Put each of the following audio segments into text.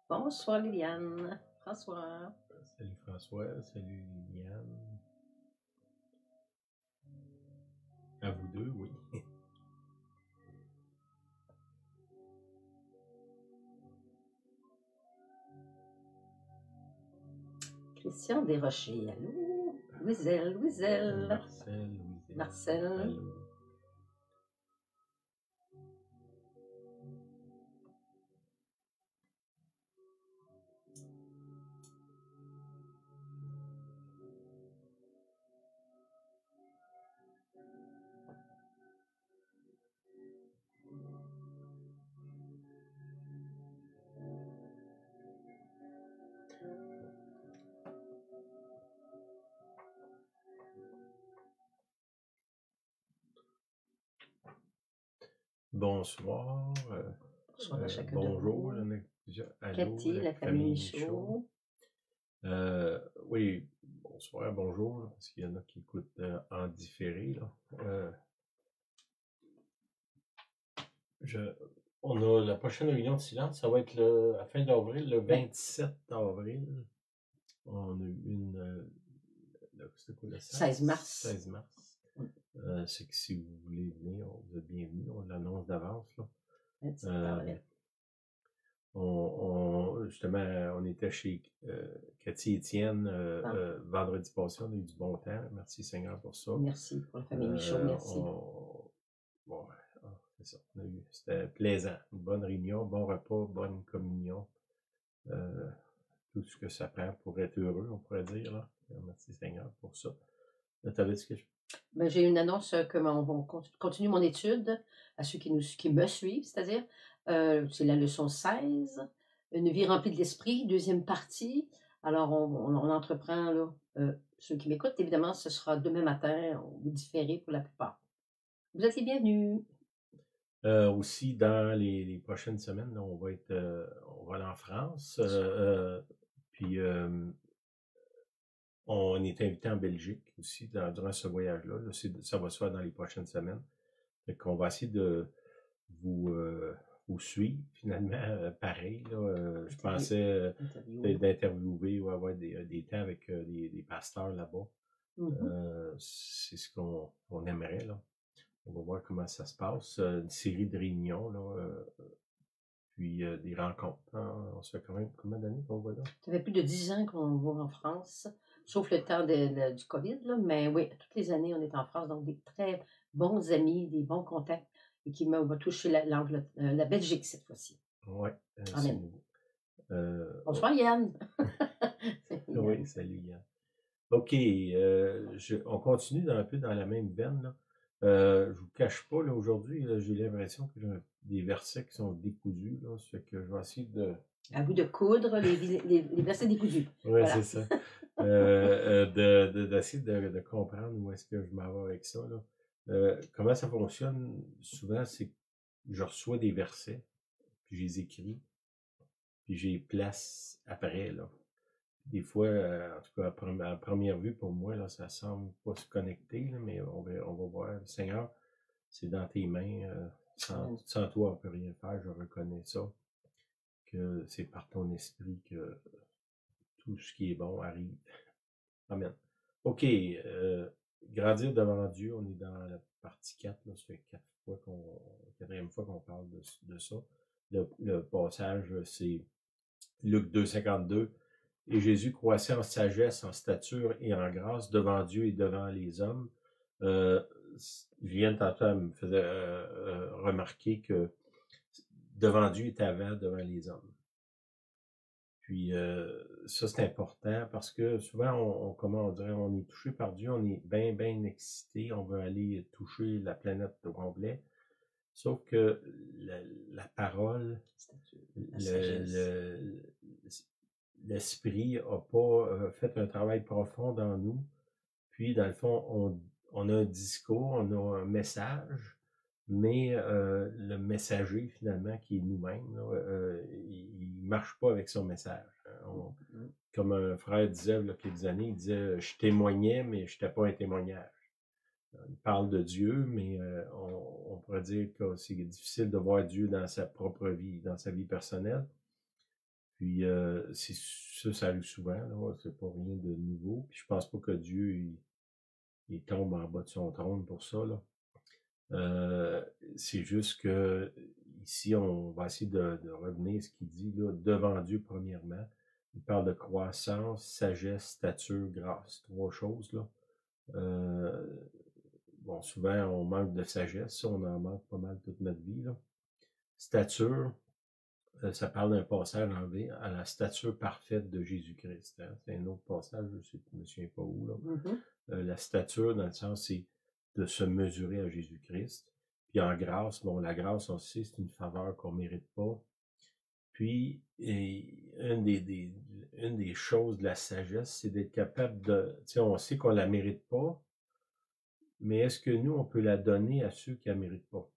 Bonsoir Liliane. François. Salut François, salut Liliane. À vous deux, oui. Christian Desrochers. Allô? Louiselle, Louiselle. Marcel, Louisette. Marcel. Allô. Bonsoir. Bonsoir à chacun de bonjour, vous. il y en a plusieurs. Allô, Cathy, la famille Michaud. Oui, bonsoir, bonjour, parce qu'il y en a qui écoutent en différé. Là. On a la prochaine réunion de silence, ça va être à la fin d'avril, le 27 avril. On a eu une. C'était quoi le 16 mars. 16 mars. C'est que si vous voulez venir, vous êtes bienvenus. On l'annonce d'avance. 27 avril. Justement, on était chez Cathy Étienne vendredi passé. On a eu du bon temps. Merci Seigneur pour ça. Merci pour la famille Michaud. Merci. Bon, c'est ça. C'était plaisant. Une bonne réunion, bon repas, bonne communion. Tout ce que ça prend pour être heureux, on pourrait dire. Là. Merci Seigneur pour ça. T'avais dit que Ben, j'ai une annonce que on va continuer mon étude à ceux qui me suivent, c'est-à-dire, c'est la leçon 16, une vie remplie de l'esprit, deuxième partie. Alors, on entreprend, là, ceux qui m'écoutent, évidemment, ce sera demain matin, ou différé pour la plupart. Vous êtes les bienvenus. Aussi, dans les prochaines semaines, là, on va aller en France. Puis, on est invité en Belgique aussi durant ce voyage-là. Là, ça va se faire dans les prochaines semaines. Fait qu'on va essayer de vous suivre, finalement, pareil. Là, je pensais peut-être d'interviewer ou avoir des temps avec des pasteurs là-bas. C'est ce qu'on aimerait, là. On va voir comment ça se passe. Une série de réunions, là, puis des rencontres. Hein. On se fait quand même combien d'années qu'on va là? Ça fait plus de 10 ans qu'on va en France, sauf le temps du COVID, là, mais oui, toutes les années, on est en France, donc des très bons amis, des bons contacts, et qui va toucher la Belgique cette fois-ci. Oui, Amen. nouveau. Bonsoir Yann. Oui, salut Yann. OK, on continue un peu dans la même veine. Là. Je vous cache pas, là, aujourd'hui, j'ai l'impression que j'ai des versets qui sont décousus. Là, ça fait que je vais essayer de... À vous de coudre les versets décousus. Oui, Voilà. c'est ça. D'essayer de comprendre où est-ce que je m'en vais avec ça. Là. Comment ça fonctionne, souvent, c'est que je reçois des versets, puis je les écris, puis je les place après. Là. Des fois, en tout cas, à première vue, pour moi, là, ça semble pas se connecter, là, mais on va voir. Seigneur, c'est dans tes mains. Sans toi, on ne peut rien faire. Je reconnais ça. Que c'est par ton esprit que tout ce qui est bon arrive. Amen. OK. Grandir devant Dieu, on est dans la partie 4. Là, ça fait 4e fois qu'on parle de ça. Le passage, c'est Luc 2,52. Et Jésus croissait en sagesse, en stature et en grâce devant Dieu et devant les hommes. Julienne tantôt me faisait remarquer que devant Dieu est avant, devant les hommes. Puis ça, c'est important parce que souvent, comment on dirait, on est touché par Dieu, on est bien, bien excité, on veut aller toucher la planète au complet. Sauf que la parole, l'esprit n'a pas fait un travail profond dans nous. Puis, dans le fond, on a un discours, on a un message, mais le messager, finalement, qui est nous-mêmes, il ne marche pas avec son message. Comme un frère disait il y a quelques années, il disait « Je témoignais, mais je n'étais pas un témoignage ». Il parle de Dieu, mais on pourrait dire que c'est difficile de voir Dieu dans sa propre vie, dans sa vie personnelle. Puis ça arrive souvent, là, c'est pas rien de nouveau. Puis je pense pas que Dieu il tombe en bas de son trône pour ça, là. C'est juste que ici, on va essayer de revenir à ce qu'il dit là, devant Dieu premièrement. Il parle de croissance, sagesse, stature, grâce. 3 choses, là. Bon, souvent, on manque de sagesse, ça, on en manque pas mal toute notre vie, là. Stature, ça parle d'un passage en V, à la stature parfaite de Jésus-Christ. Hein? C'est un autre passage, je ne me souviens pas où, là. La stature, dans le sens, c'est de se mesurer à Jésus-Christ. Puis en grâce, bon, la grâce, on sait, c'est une faveur qu'on mérite pas. Puis, une des choses de la sagesse, c'est d'être capable de, tu sais, on sait qu'on la mérite pas, mais est-ce que nous, on peut la donner à ceux qui la méritent pas?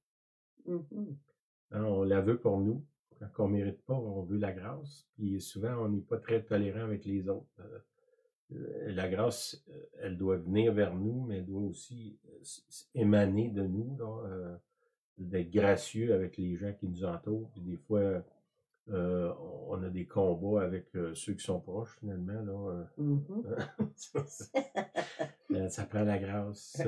Hein, on la veut pour nous. Quand on mérite pas, on veut la grâce. Puis souvent, on n'est pas très tolérant avec les autres. La grâce, elle doit venir vers nous, mais elle doit aussi émaner de nous, là, d'être gracieux avec les gens qui nous entourent. Puis des fois, on a des combats avec ceux qui sont proches, finalement. Là, ça prend la grâce.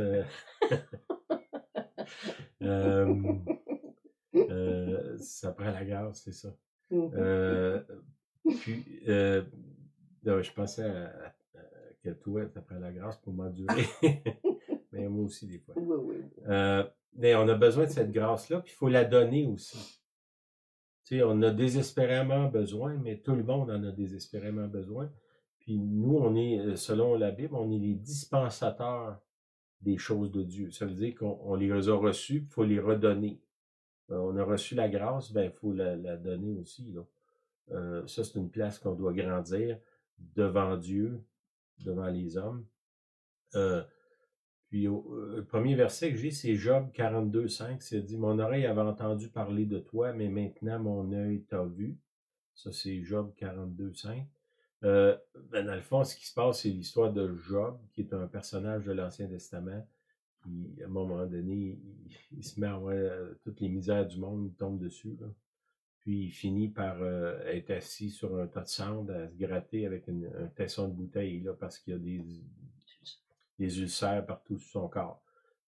Ça prend la grâce, c'est ça. Puis, je pensais que toi, ça prend la grâce pour m'endurer. Mais moi aussi, des fois. Oui. Mais on a besoin de cette grâce-là, puis il faut la donner aussi. Tu sais, on a désespérément besoin, mais tout le monde en a désespérément besoin. Puis nous, on est, selon la Bible, on est les dispensateurs des choses de Dieu. Ça veut dire qu'on les a reçues, il faut les redonner. On a reçu la grâce, ben il faut la donner aussi, là. Ça, c'est une place qu'on doit grandir devant Dieu, devant les hommes. Puis le premier verset que j'ai, c'est Job 42:5. C'est dit, mon oreille avait entendu parler de toi, mais maintenant mon œil t'a vu. Ça, c'est Job 42:5. Ben, dans le fond, ce qui se passe, c'est l'histoire de Job, qui est un personnage de l'Ancien Testament, qui, à un moment donné, il se met à voir toutes les misères du monde, il tombe dessus, là. Puis il finit par être assis sur un tas de cendres, à se gratter avec un tesson de bouteille, là, parce qu'il y a des ulcères partout sur son corps.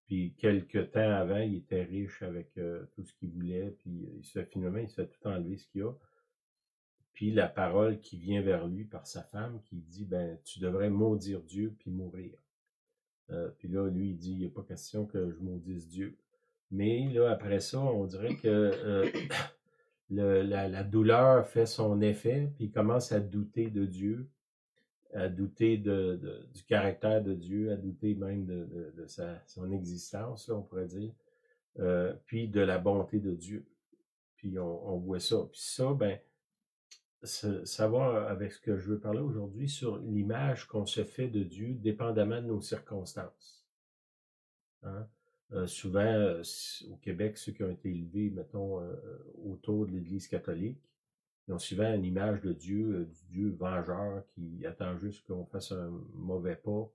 Puis quelques temps avant, il était riche avec tout ce qu'il voulait, puis finalement, il se fait tout enlever ce qu'il a. Puis la parole qui vient vers lui par sa femme, qui dit, ben, tu devrais maudire Dieu puis mourir. Puis là, lui, il dit, il n'y a pas question que je maudisse Dieu. Mais là, après ça, on dirait que la douleur fait son effet, puis il commence à douter de Dieu, à douter du caractère de Dieu, à douter même de son existence, là, on pourrait dire, puis de la bonté de Dieu. Puis on voit ça. Puis ça, ben, ça va avec ce que je veux parler aujourd'hui sur l'image qu'on se fait de Dieu dépendamment de nos circonstances. Hein? Souvent, au Québec, ceux qui ont été élevés, mettons, autour de l'Église catholique, ils ont souvent une image de Dieu, du Dieu vengeur qui attend juste qu'on fasse un mauvais pas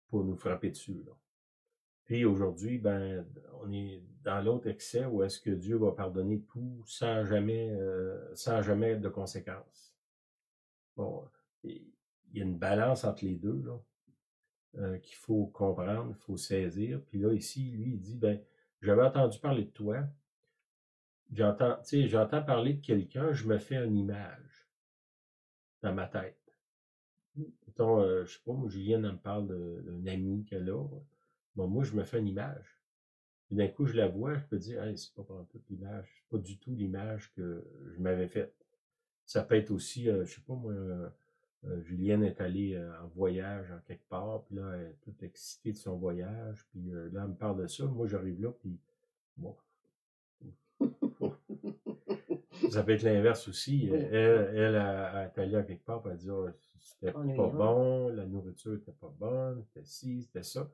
pour nous frapper dessus, là. Puis aujourd'hui, ben, on est dans l'autre excès où est-ce que Dieu va pardonner tout sans jamais de conséquences. Bon, il y a une balance entre les deux, là, qu'il faut comprendre, il faut saisir. Puis là, ici, lui, il dit, ben, j'avais entendu parler de toi, j'entends parler de quelqu'un, je me fais une image dans ma tête. Mettons, je sais pas, moi, Julienne, elle me parle d'un ami qu'elle a. Bon, moi, je me fais une image. Puis d'un coup, je la vois, je peux dire, hey, c'est pas pour toute l'image, c'est pas du tout l'image que je m'avais faite. Ça peut être aussi, je sais pas, moi, Julienne est allée en voyage en quelque part, puis là, elle est toute excitée de son voyage, puis là, elle me parle de ça. Moi, j'arrive là, puis bon. Ça peut être l'inverse aussi. Oui. Elle est allée à quelque part, puis elle dit, oh, c'était pas bon, la nourriture était pas bonne, c'était ci, c'était ça.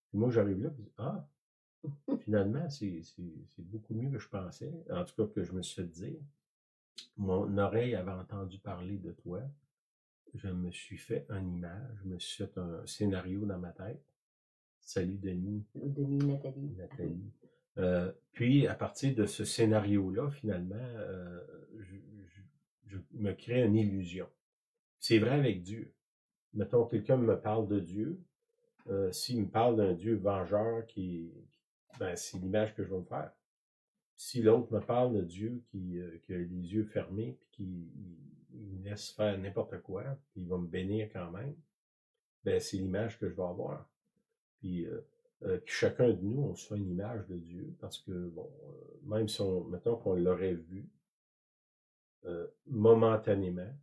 Puis moi, j'arrive là, puis ah, finalement, c'est beaucoup mieux que je pensais, en tout cas que je me suis fait dire. Mon oreille avait entendu parler de toi. Je me suis fait une image, je me suis fait un scénario dans ma tête. Salut Denis. Denis, Nathalie. Puis, à partir de ce scénario-là, finalement, je me crée une illusion. C'est vrai avec Dieu. Mettons, quelqu'un me parle de Dieu. S'il me parle d'un Dieu vengeur ben, c'est l'image que je vais me faire. Si l'autre me parle de Dieu qui a les yeux fermés puis qui me laisse faire n'importe quoi, puis il va me bénir quand même, ben c'est l'image que je vais avoir. Puis chacun de nous, on se fait une image de Dieu parce que, bon, même si mettons qu'on l'aurait vu momentanément,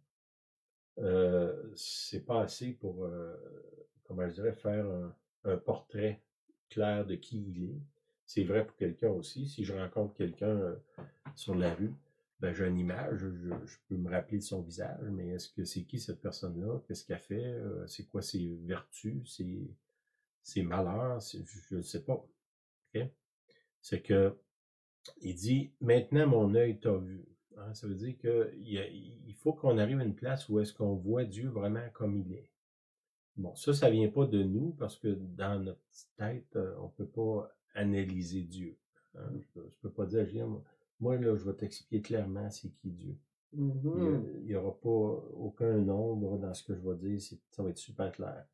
c'est pas assez pour, comment je dirais, faire un portrait clair de qui il est. C'est vrai pour quelqu'un aussi. Si je rencontre quelqu'un sur la rue, ben j'ai une image, je peux me rappeler de son visage, mais est-ce que c'est qui cette personne-là? Qu'est-ce qu'elle fait? C'est quoi ses vertus, ses malheurs? Je ne sais pas. Okay? C'est que il dit maintenant mon œil t'a vu. Hein? Ça veut dire qu'il faut qu'on arrive à une place où est-ce qu'on voit Dieu vraiment comme il est. Bon, ça vient pas de nous parce que dans notre petite tête, on peut pas analyser Dieu. Hein? Je peux pas dire, moi là, je vais t'expliquer clairement c'est qui Dieu. Il y aura pas aucun nombre dans ce que je vais dire, ça va être super clair.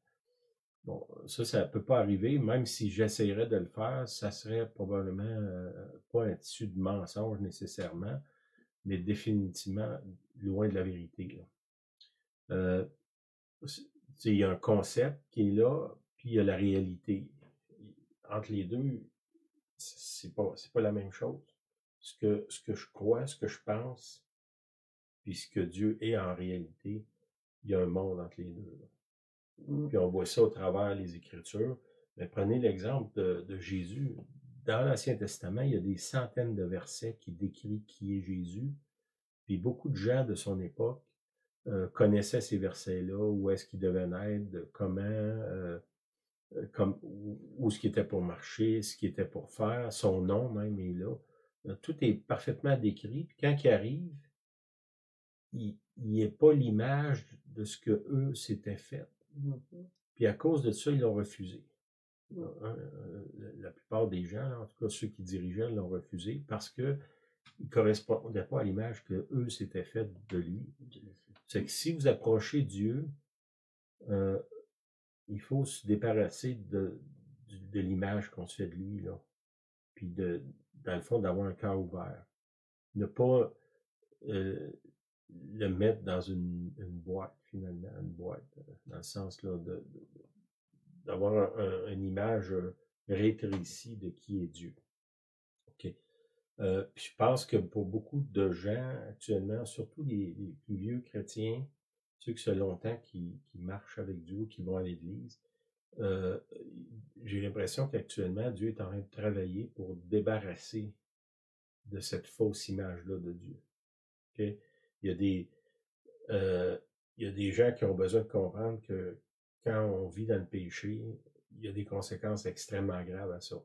Bon, ça peut pas arriver, même si j'essayerais de le faire, ça serait probablement pas un tissu de mensonge nécessairement, mais définitivement loin de la vérité. Il y a un concept qui est là, puis il y a la réalité. Entre les deux, c'est pas la même chose. Ce que je crois, ce que je pense, puis ce que Dieu est en réalité, il y a un monde entre les deux. Puis on voit ça au travers les Écritures. Mais prenez l'exemple de Jésus. Dans l'Ancien Testament, il y a des centaines de versets qui décrivent qui est Jésus. Puis beaucoup de gens de son époque connaissaient ces versets-là, où est-ce qu'il devait naître, comment, où ce qu'il était pour marcher, ce qu'il était pour faire, son nom même est là. Tout est parfaitement décrit. Puis quand il arrive, il n'est pas l'image de ce que eux s'étaient fait. Puis à cause de ça, ils l'ont refusé. La plupart des gens, en tout cas ceux qui dirigeaient, l'ont refusé parce que il ne correspondait pas à l'image que eux s'étaient fait de lui. C'est que si vous approchez Dieu, il faut se débarrasser de l'image qu'on se fait de lui, là. Puis dans le fond, d'avoir un cœur ouvert. Ne pas le mettre dans une boîte, finalement, une boîte, dans le sens là d'avoir une image rétrécie de qui est Dieu. OK. Puis je pense que pour beaucoup de gens actuellement, surtout les plus vieux chrétiens, ceux qui ça longtemps qui marchent avec Dieu, qui vont à l'église, j'ai l'impression qu'actuellement, Dieu est en train de travailler pour débarrasser de cette fausse image-là de Dieu. Okay? Il y a des gens qui ont besoin de comprendre que quand on vit dans le péché, il y a des conséquences extrêmement graves à ça.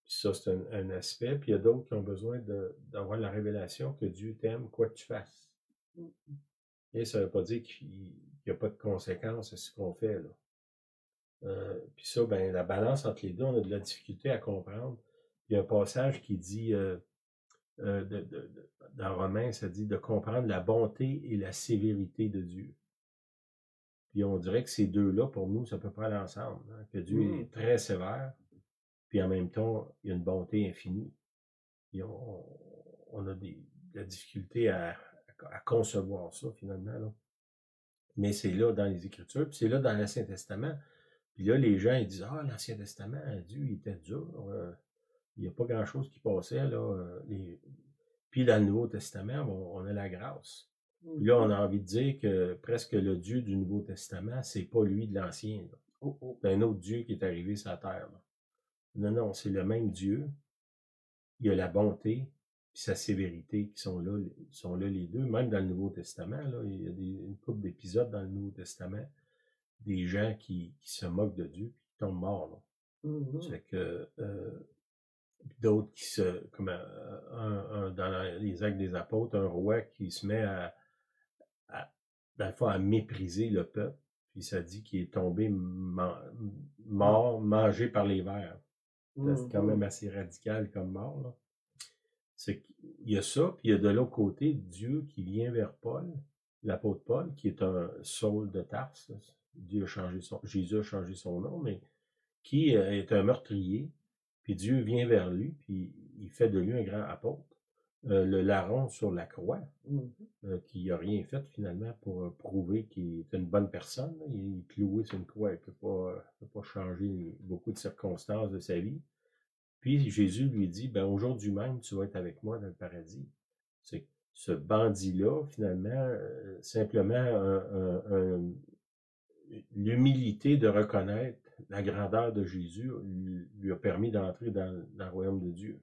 Ça, c'est un aspect. Puis il y a d'autres qui ont besoin d'avoir la révélation que Dieu t'aime, quoi que tu fasses. Et ça ne veut pas dire qu'il n'y a pas de conséquences à ce qu'on fait, là. Puis ça, ben, la balance entre les deux, on a de la difficulté à comprendre. Il y a un passage qui dit, dans Romains, ça dit de comprendre la bonté et la sévérité de Dieu. Puis on dirait que ces deux-là, pour nous, ça peut pas aller ensemble. Hein, que Dieu est très sévère, puis en même temps, il y a une bonté infinie. Puis on a de la difficulté à concevoir ça, finalement, là. Mais c'est là dans les Écritures, puis c'est là dans l'Ancien Testament. Puis là, les gens, ils disent, « Ah, l'Ancien Testament, Dieu, il était dur. Il n'y a pas grand-chose qui passait, là. » Puis dans le Nouveau Testament, on a la grâce. Puis là, on a envie de dire que presque le Dieu du Nouveau Testament, c'est pas lui de l'Ancien. C'est un autre Dieu qui est arrivé sur la terre. Là. Non, c'est le même Dieu. Il y a la bonté puis sa sévérité qui sont là les deux. Même dans le Nouveau Testament, là, il y a une couple d'épisodes dans le Nouveau Testament, des gens qui se moquent de Dieu puis qui tombent morts. C'est que d'autres qui comme dans les Actes des Apôtres, un roi qui se met dans le fond, à mépriser le peuple, puis ça dit qu'il est tombé mort, mangé par les vers. C'est quand même assez radical comme mort, là. C'est qu'il y a ça, puis il y a de l'autre côté Dieu qui vient vers Paul, l'apôtre Paul, qui est un Saul de Tarse. Jésus a changé son nom, mais qui est un meurtrier, puis Dieu vient vers lui, puis il fait de lui un grand apôtre. Le larron sur la croix, qui n'a rien fait finalement pour prouver qu'il est une bonne personne. Il est cloué sur une croix, il ne peut pas changer beaucoup de circonstances de sa vie. Puis Jésus lui dit, ben aujourd'hui même, tu vas être avec moi dans le paradis. C'est ce bandit-là, finalement, simplement l'humilité de reconnaître la grandeur de Jésus lui a permis d'entrer dans le royaume de Dieu.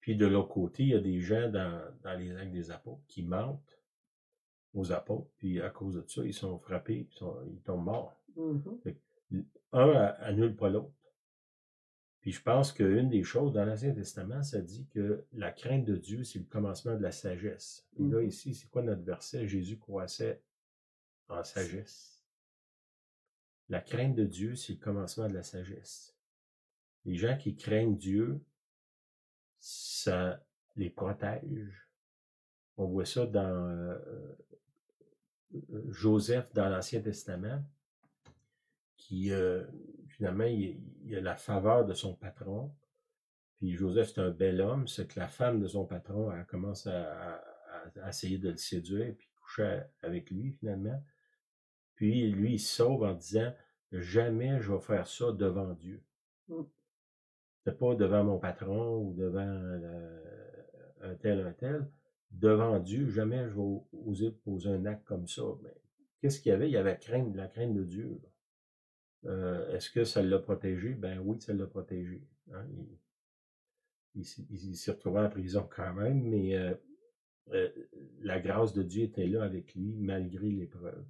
Puis de l'autre côté, il y a des gens dans les actes des apôtres qui mentent aux apôtres, puis à cause de ça, ils sont frappés, puis ils tombent morts. Fait que un annule pas l'autre. Puis je pense qu'une des choses, dans l'Ancien Testament, ça dit que la crainte de Dieu, c'est le commencement de la sagesse. Puis là, ici, c'est quoi notre verset? Jésus croissait en sagesse. La crainte de Dieu, c'est le commencement de la sagesse. Les gens qui craignent Dieu, ça les protège. On voit ça dans Joseph dans l'Ancien Testament, qui finalement, il a la faveur de son patron. Puis Joseph, c'est un bel homme, c'est que la femme de son patron, elle commence à essayer de le séduire, puis coucher avec lui finalement. Puis lui, il se sauve en disant, jamais je vais faire ça devant Dieu. C'est pas devant mon patron ou devant un tel. Devant Dieu, jamais je vais oser poser un acte comme ça. Mais qu'est-ce qu'il y avait? Il y avait la crainte de Dieu. Est-ce que ça l'a protégé? Ben oui, ça l'a protégé. Hein? Il s'est retrouvé en prison quand même, mais la grâce de Dieu était là avec lui malgré l'épreuve.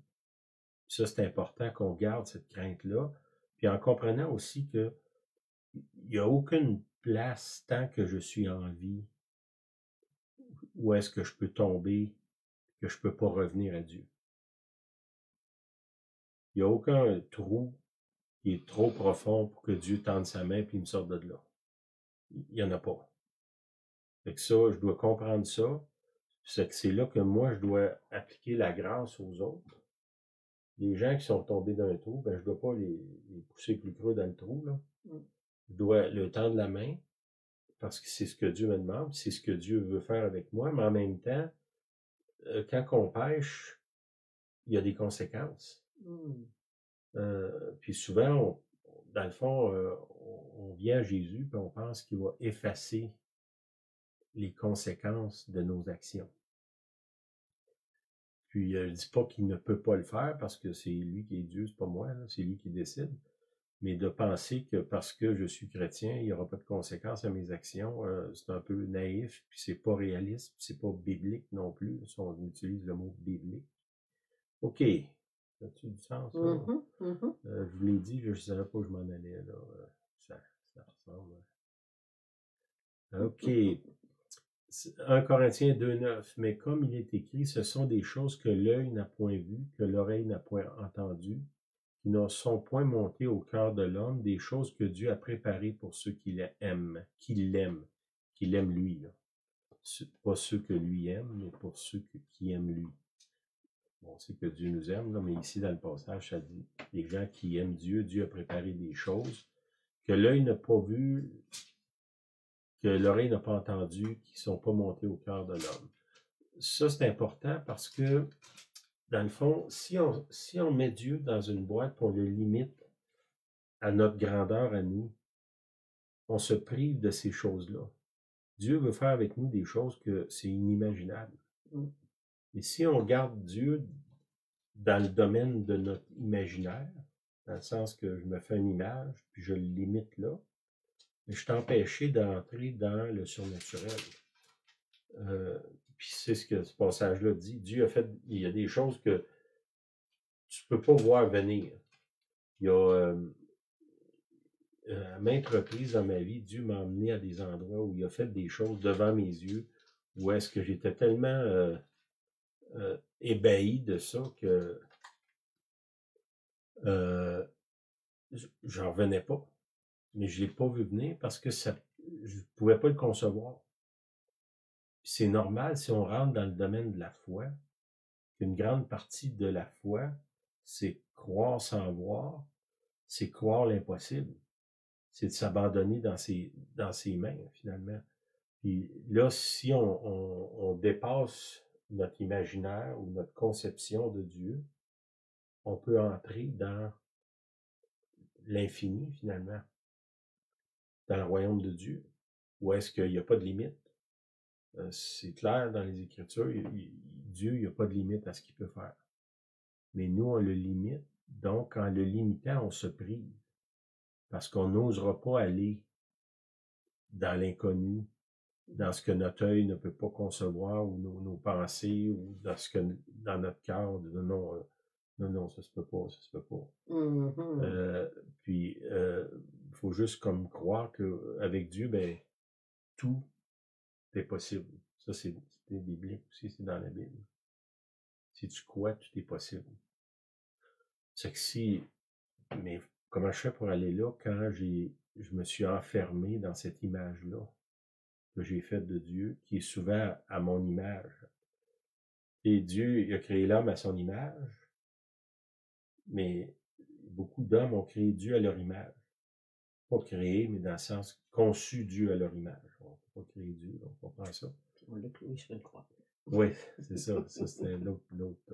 Ça, c'est important qu'on garde cette crainte-là. Puis en comprenant aussi que il n'y a aucune place tant que je suis en vie où est-ce que je peux tomber, que je peux pas revenir à Dieu. Il n'y a aucun trou qui est trop profond pour que Dieu tende sa main puis me sorte de là. Il n'y en a pas. Fait que ça, je dois comprendre ça. C'est que c'est là que moi, je dois appliquer la grâce aux autres. Les gens qui sont tombés dans un trou, ben, je ne dois pas les pousser plus creux dans le trou, là. Je dois leur tendre la main, parce que c'est ce que Dieu me demande, c'est ce que Dieu veut faire avec moi, mais en même temps, quand on pêche, il y a des conséquences. Puis souvent, dans le fond, on vient à Jésus, puis on pense qu'il va effacer les conséquences de nos actions. Puis je dis pas qu'il ne peut pas le faire, parce que c'est lui qui est Dieu, c'est pas moi, c'est lui qui décide. Mais de penser que parce que je suis chrétien, il n'y aura pas de conséquences à mes actions, c'est un peu naïf, puis c'est pas réaliste, puis c'est pas biblique non plus, si on utilise le mot biblique. OK. Ça-tu du sens, ça? Je vous l'ai dit, je ne savais pas où je m'en allais, là. Ça ressemble. OK. 1 Corinthiens 2,9. Mais comme il est écrit, ce sont des choses que l'œil n'a point vues, que l'oreille n'a point entendues, qui ne sont point montées au cœur de l'homme, des choses que Dieu a préparées pour ceux qui l'aiment, qui l'aiment lui, là. Pas ceux que lui aime, mais pour ceux qui aiment lui. On sait que Dieu nous aime, là, mais ici, dans le passage, ça dit, les gens qui aiment Dieu, Dieu a préparé des choses que l'œil n'a pas vues, que l'oreille n'a pas entendues, qui ne sont pas montées au cœur de l'homme. Ça, c'est important parce que, dans le fond, si on met Dieu dans une boîte et on le limite à notre grandeur à nous, on se prive de ces choses-là. Dieu veut faire avec nous des choses que c'est inimaginable. Et si on garde Dieu dans le domaine de notre imaginaire, dans le sens que je me fais une image, puis je le limite là, je suis empêché d'entrer dans le surnaturel. Puis c'est ce que ce passage-là dit. Dieu a fait, il y a des choses que tu peux pas voir venir. Il y a à maintes reprises dans ma vie, Dieu m'a emmené à des endroits où il a fait des choses devant mes yeux, où est-ce que j'étais tellement ébahi de ça que j'en revenais pas. Mais je l'ai pas vu venir parce que ça, je pouvais pas le concevoir. Puis c'est normal si on rentre dans le domaine de la foi, qu'une grande partie de la foi, c'est croire sans voir, c'est croire l'impossible. C'est de s'abandonner dans ses mains, finalement. Puis là, si on dépasse notre imaginaire ou notre conception de Dieu, on peut entrer dans l'infini, finalement, dans le royaume de Dieu, où est-ce qu'il n'y a pas de limite. C'est clair dans les Écritures, Dieu, il n'y a pas de limite à ce qu'il peut faire. Mais nous, on le limite. Donc, en le limitant, on se prive. Parce qu'on n'osera pas aller dans l'inconnu, dans ce que notre œil ne peut pas concevoir, ou nos pensées, ou dans notre cœur, non, ça se peut pas, ça se peut pas. Mhm. Puis, il faut juste comme croire qu'avec Dieu, ben, tout est possible. Ça, c'est biblique aussi, c'est dans la Bible. Si tu crois, tout est possible. C'est que mais comment je fais pour aller là quand je me suis enfermé dans cette image-là que j'ai faite de Dieu, qui est souvent à mon image. Et Dieu, il a créé l'homme à son image, mais beaucoup d'hommes ont créé Dieu à leur image. Pas créé, mais dans le sens conçu Dieu à leur image. On ne peut pas créer Dieu, on comprend ça. Puis on l'a cloué sur une croix. Oui, c'est ça. Ça, c'était l'autre.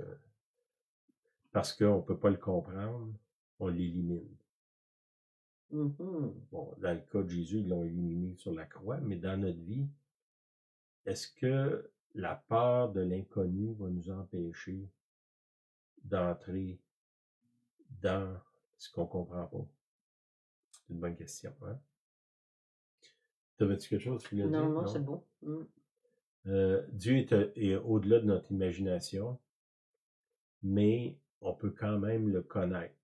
Parce qu'on ne peut pas le comprendre, on l'élimine. Mhm. Bon, dans le cas de Jésus, ils l'ont éliminé sur la croix, mais dans notre vie, est-ce que la peur de l'inconnu va nous empêcher d'entrer dans ce qu'on ne comprend pas? C'est une bonne question, hein? T'avais-tu quelque chose que tu voulais dire? Non, c'est bon. Dieu est au-delà de notre imagination, mais on peut quand même le connaître.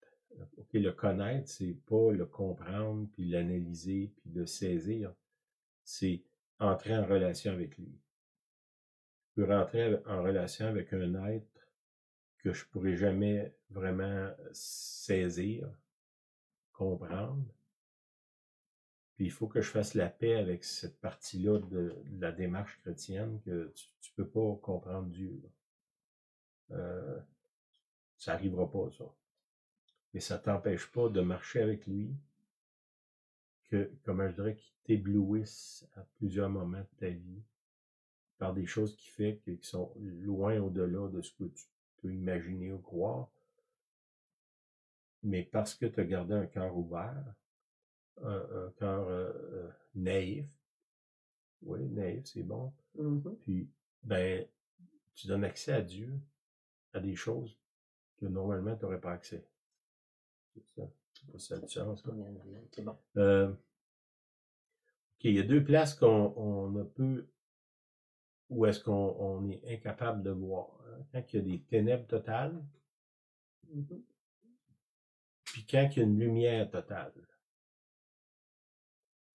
OK, le connaître, c'est pas le comprendre, puis l'analyser, puis le saisir. C'est entrer en relation avec lui. Je peux rentrer en relation avec un être que je pourrais jamais vraiment saisir, comprendre. Puis il faut que je fasse la paix avec cette partie-là de la démarche chrétienne que tu peux pas comprendre Dieu. Ça arrivera pas, ça. Mais ça t'empêche pas de marcher avec lui, comment je dirais, qui t'éblouisse à plusieurs moments de ta vie par des choses qui sont loin au-delà de ce que tu peux imaginer ou croire. Mais parce que tu as gardé un cœur ouvert, un cœur naïf, oui, naïf, c'est bon. Puis, ben, tu donnes accès à Dieu, à des choses que normalement tu n'aurais pas accès. C'est ça. C'est pas ça le sens, là. C'est bon. OK, il y a deux places qu'on ne peut, où est-ce qu'on est incapable de voir. Hein? Quand il y a des ténèbres totales, puis quand il y a une lumière totale.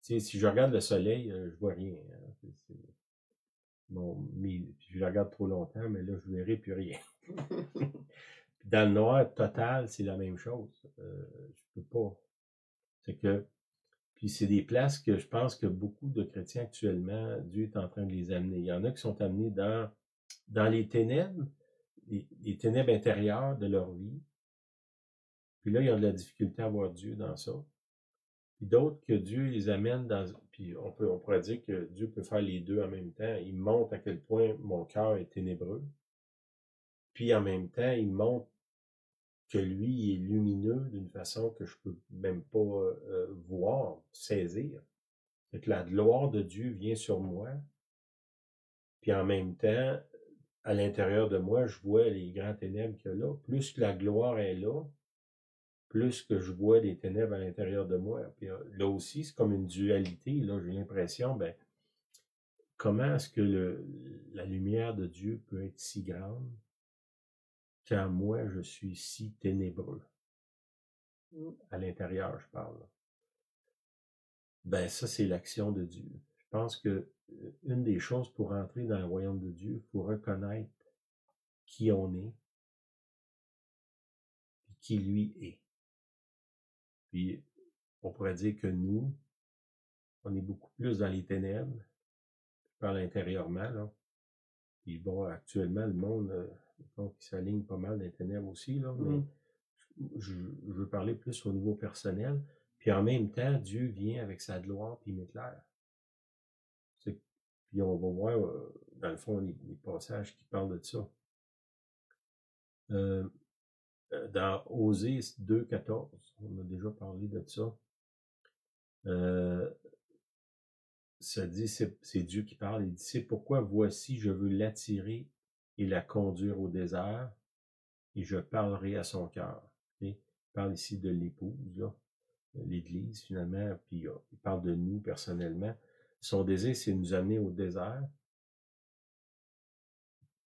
Tu sais, si je regarde le soleil, je vois rien. Hein? Bon, mais je le regarde trop longtemps, mais là, je verrai plus rien. Puis dans le noir total, c'est la même chose. Je peux pas. C'est que, puis c'est des places que je pense que beaucoup de chrétiens actuellement, Dieu est en train de les amener. Il y en a qui sont amenés dans les ténèbres, les ténèbres intérieures de leur vie. Puis là, ils ont de la difficulté à voir Dieu dans ça. Puis d'autres que Dieu les amène dans... Puis on pourrait dire que Dieu peut faire les deux en même temps. Il montre à quel point mon cœur est ténébreux. Puis en même temps, il montre que lui est lumineux d'une façon que je peux même pas voir, saisir. C'est que la gloire de Dieu vient sur moi. Puis en même temps, à l'intérieur de moi, je vois les grands ténèbres qu'il y a là. Plus que la gloire est là, plus que je vois des ténèbres à l'intérieur de moi. Puis là aussi, c'est comme une dualité. Là, j'ai l'impression, ben, comment est-ce que la lumière de Dieu peut être si grande quand moi, je suis si ténébreux? À l'intérieur, je parle. Ben, ça, c'est l'action de Dieu. Je pense que une des choses pour entrer dans le royaume de Dieu, il faut reconnaître qui on est et qui lui est. Puis, on pourrait dire que nous, on est beaucoup plus dans les ténèbres, je parle intérieurement, là, Puis bon, actuellement, le monde, donc, il s'aligne pas mal dans les ténèbres aussi, là, mais Mhm. je veux parler plus au niveau personnel. Puis en même temps, Dieu vient avec sa gloire puis il m'éclaire. Puis on va voir, dans le fond, les passages qui parlent de ça. Euh, dans Osée 2,14, on a déjà parlé de ça. Ça dit, c'est Dieu qui parle, il dit, c'est pourquoi voici, je veux l'attirer et la conduire au désert, et je parlerai à son cœur. Okay? Il parle ici de l'épouse, là, l'Église finalement, puis il parle de nous personnellement. Son désir, c'est de nous amener au désert.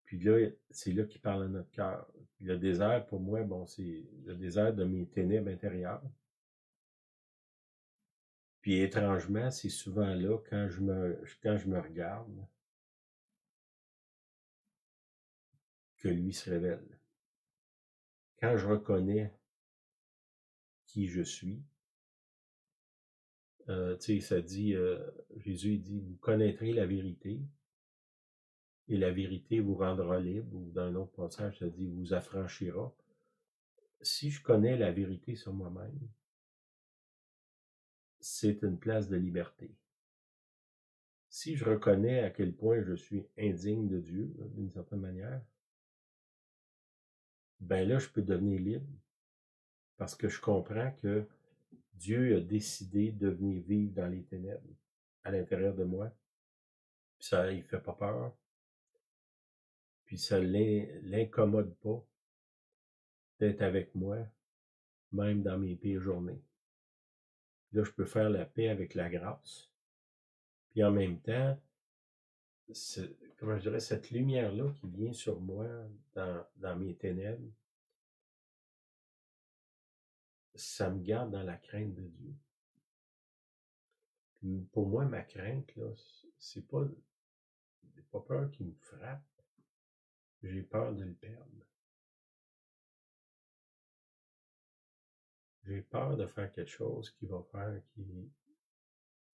Puis là, c'est là qu'il parle à notre cœur. Le désert, pour moi, bon, c'est le désert de mes ténèbres intérieures. Puis étrangement, c'est souvent là, quand je me regarde, que lui se révèle. Quand je reconnais qui je suis, tu sais, ça dit, Jésus il dit, vous connaîtrez la vérité, et la vérité vous rendra libre, ou dans un autre passage, ça dit, vous affranchira. Si je connais la vérité sur moi-même, c'est une place de liberté. Si je reconnais à quel point je suis indigne de Dieu, d'une certaine manière, ben là, je peux devenir libre, parce que je comprends que Dieu a décidé de venir vivre dans les ténèbres, à l'intérieur de moi. Puis ça, il fait pas peur, puis ça l'incommode pas d'être avec moi, même dans mes pires journées. Là, je peux faire la paix avec la grâce. Puis en même temps, comment je dirais, cette lumière-là qui vient sur moi dans mes ténèbres, ça me garde dans la crainte de Dieu. Puis pour moi, ma crainte, là, c'est pas peur qu'il me frappe, j'ai peur de le perdre. J'ai peur de faire quelque chose qui va faire qu'il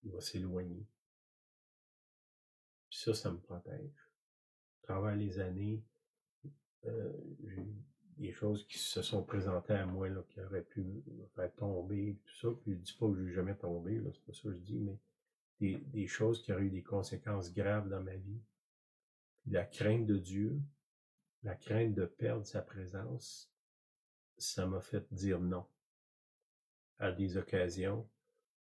va s'éloigner. Puis ça me protège. À travers les années, j'ai eu des choses qui se sont présentées à moi là, qui auraient pu me faire tomber, tout ça. Puis je dis pas que je n'ai jamais tombé, là, c'est pas ça que je dis, mais des choses qui auraient eu des conséquences graves dans ma vie. Puis la crainte de Dieu, la crainte de perdre sa présence, ça m'a fait dire non à des occasions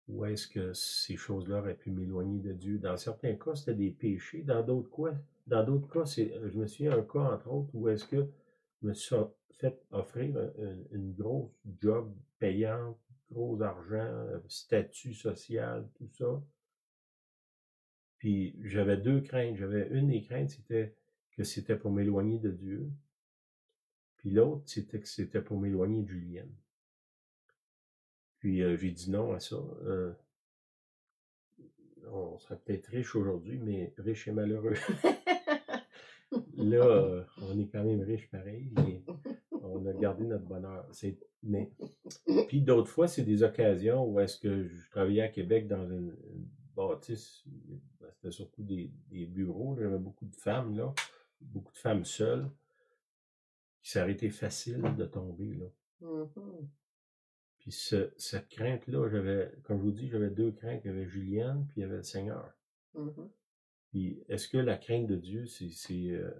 où est-ce que ces choses-là auraient pu m'éloigner de Dieu. Dans certains cas, c'était des péchés. Dans d'autres cas, je me souviens d'un cas, entre autres, où est-ce que je me suis fait offrir une grosse job payante, gros argent, statut social, tout ça. Puis j'avais deux craintes. J'avais une des craintes, c'était que c'était pour m'éloigner de Dieu. Puis l'autre, c'était que c'était pour m'éloigner de Julienne. Puis j'ai dit non à ça. On serait peut-être riche aujourd'hui, mais riche et malheureux. Là, on est quand même riche pareil, mais on a gardé notre bonheur. Puis d'autres fois, c'est des occasions où est-ce que je travaillais à Québec dans une bâtisse, c'était surtout des bureaux, j'avais beaucoup de femmes là, beaucoup de femmes seules, qui ça aurait été facile de tomber là. Mhm. Puis cette crainte-là, comme je vous dis, j'avais deux craintes. Il y avait Julienne, puis il y avait le Seigneur. Mhm. Puis est-ce que la crainte de Dieu, c'est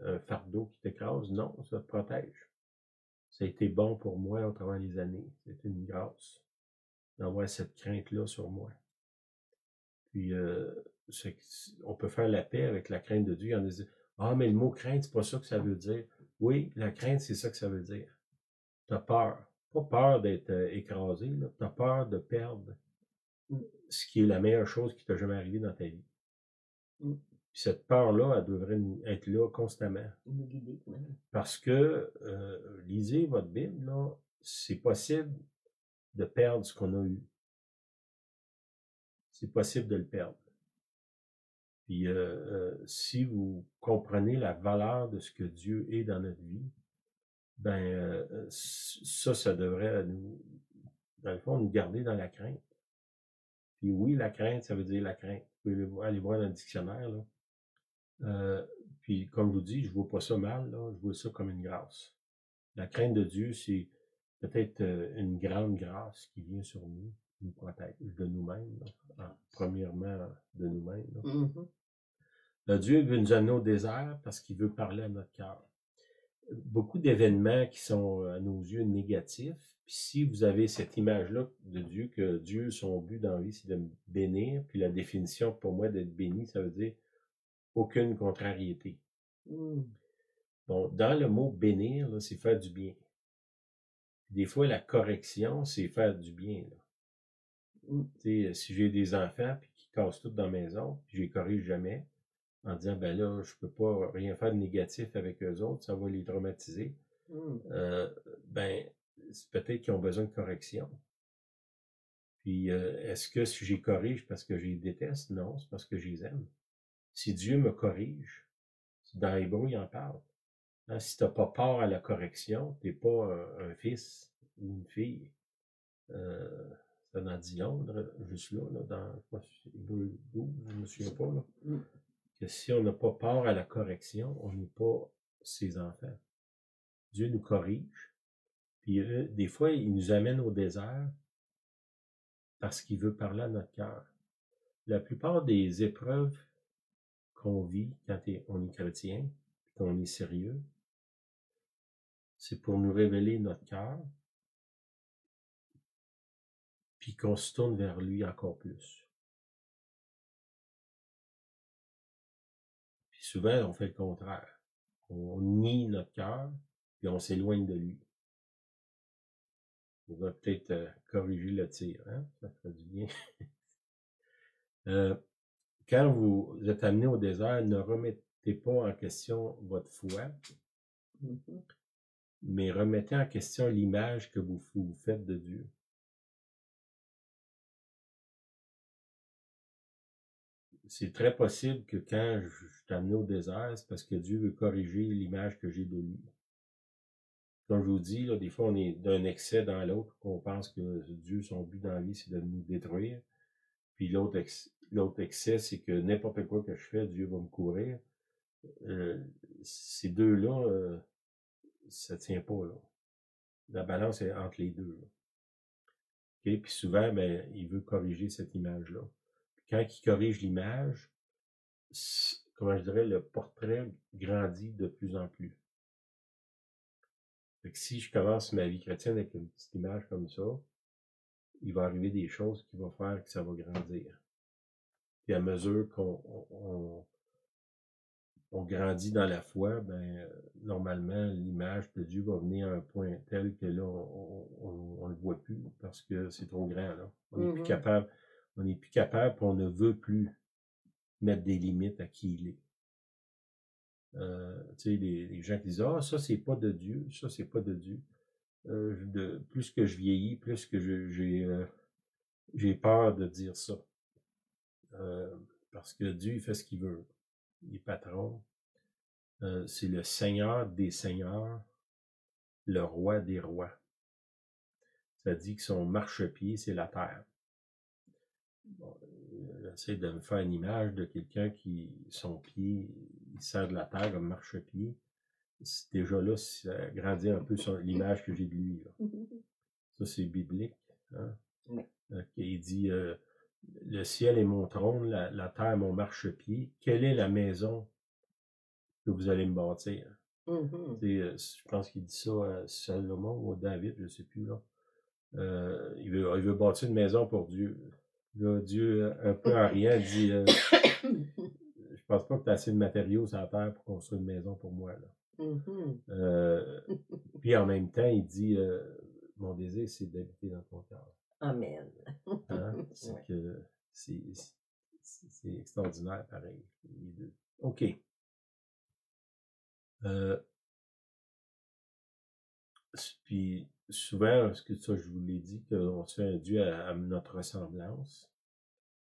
un fardeau qui t'écrase? Non, ça te protège. Ça a été bon pour moi au travers des années. C'était une grâce d'avoir cette crainte-là sur moi. Puis on peut faire la paix avec la crainte de Dieu en disant, ah, mais le mot crainte, c'est pas ça que ça veut dire. Oui, la crainte, c'est ça que ça veut dire. T'as peur. Pas peur d'être écrasé, là. T'as peur de perdre ce qui est la meilleure chose qui t'a jamais arrivé dans ta vie. Mm. Puis cette peur-là, elle devrait être là constamment. Nous guider, même. Parce que, lisez votre Bible, là, c'est possible de perdre ce qu'on a eu. C'est possible de le perdre. Puis si vous comprenez la valeur de ce que Dieu est dans notre vie, ben ça devrait dans le fond, nous garder dans la crainte. Puis oui, la crainte, ça veut dire la crainte. Vous pouvez aller voir dans le dictionnaire, là. puis comme je vous dis, je vois pas ça mal, là, je vois ça comme une grâce. La crainte de Dieu, c'est peut-être une grande grâce qui vient sur nous, nous protège de nous-mêmes, premièrement de nous-mêmes. Dieu veut nous amener au désert parce qu'il veut parler à notre cœur. Beaucoup d'événements qui sont à nos yeux négatifs, puis si vous avez cette image-là de Dieu, que Dieu, son but dans la vie, c'est de me bénir, puis la définition pour moi d'être béni, ça veut dire aucune contrariété. Bon, dans le mot bénir, là, c'est faire du bien. Des fois, la correction, c'est faire du bien. Si j'ai des enfants puis qui cassent tout dans la maison, puis je les corrige jamais, en disant, ben là, je peux pas rien faire de négatif avec eux autres, ça va les traumatiser. Ben, c'est peut-être qu'ils ont besoin de correction. Puis, est-ce que si je les corrige parce que je les déteste? Non, c'est parce que je les aime. Si Dieu me corrige, dans Hébreu, il en parle. Hein, si tu n'as pas peur à la correction, tu n'es pas un fils ou une fille. Ça en dit long, juste là, dans Hébreu 12, je ne me souviens pas, là. Que si on n'a pas peur à la correction, on n'est pas ses enfants. Dieu nous corrige, puis des fois, il nous amène au désert parce qu'il veut parler à notre cœur. La plupart des épreuves qu'on vit quand on est chrétien, qu'on est sérieux, c'est pour nous révéler notre cœur, puis qu'on se tourne vers lui encore plus. Puis souvent, on fait le contraire. On nie notre cœur, puis on s'éloigne de lui. On va peut-être corriger le tir, hein? Ça ferait du bien. Quand vous êtes amené au désert, ne remettez pas en question votre foi, mais remettez en question l'image que vous faites de Dieu. C'est très possible que quand je suis amené au désert, c'est parce que Dieu veut corriger l'image que j'ai de lui. Comme je vous dis, là, des fois, on est d'un excès dans l'autre, qu'on pense que Dieu, son but dans la vie, c'est de nous détruire. Puis l'autre excès, c'est que n'importe quoi que je fais, Dieu va me courir. Ces deux-là, ça tient pas, là. La balance est entre les deux, là. Okay? Puis souvent, ben, il veut corriger cette image-là. Puis quand il corrige l'image, comment je dirais, le portrait grandit de plus en plus. Fait que si je commence ma vie chrétienne avec une petite image comme ça, il va arriver des choses qui vont faire que ça va grandir. Puis à mesure qu'on grandit dans la foi, ben normalement, l'image de Dieu va venir à un point tel que là, on le voit plus parce que c'est trop grand, là. On n'est plus capable, puis on ne veut plus mettre des limites à qui il est. Tu sais, les gens qui disent, ah, ça, c'est pas de Dieu, ça, c'est pas de Dieu. Plus que je vieillis, plus que j'ai peur de dire ça. Parce que Dieu, il fait ce qu'il veut. Il est patron. C'est le Seigneur des seigneurs, le roi des rois. Ça dit que son marchepied, c'est la terre. Bon, j'essaie de me faire une image de quelqu'un qui, son pied, il sert de la terre comme marchepied. Déjà là, ça grandit un peu sur l'image que j'ai de lui, là. Ça, c'est biblique. Hein? Oui. Il dit, le ciel est mon trône, la terre mon marchepied. Quelle est la maison que vous allez me bâtir? Je pense qu'il dit ça à Salomon ou à David, je ne sais plus, là. Il veut bâtir une maison pour Dieu. Là, Dieu, un peu en rien, dit, je pense pas que tu as assez de matériaux sur la terre pour construire une maison pour moi, là. Puis en même temps, il dit, mon désir, c'est d'habiter dans ton cœur. Amen. Hein? C'est extraordinaire, pareil, les deux. OK. Puis souvent, parce que ça, je vous l'ai dit, qu'on se fait un Dieu à notre ressemblance.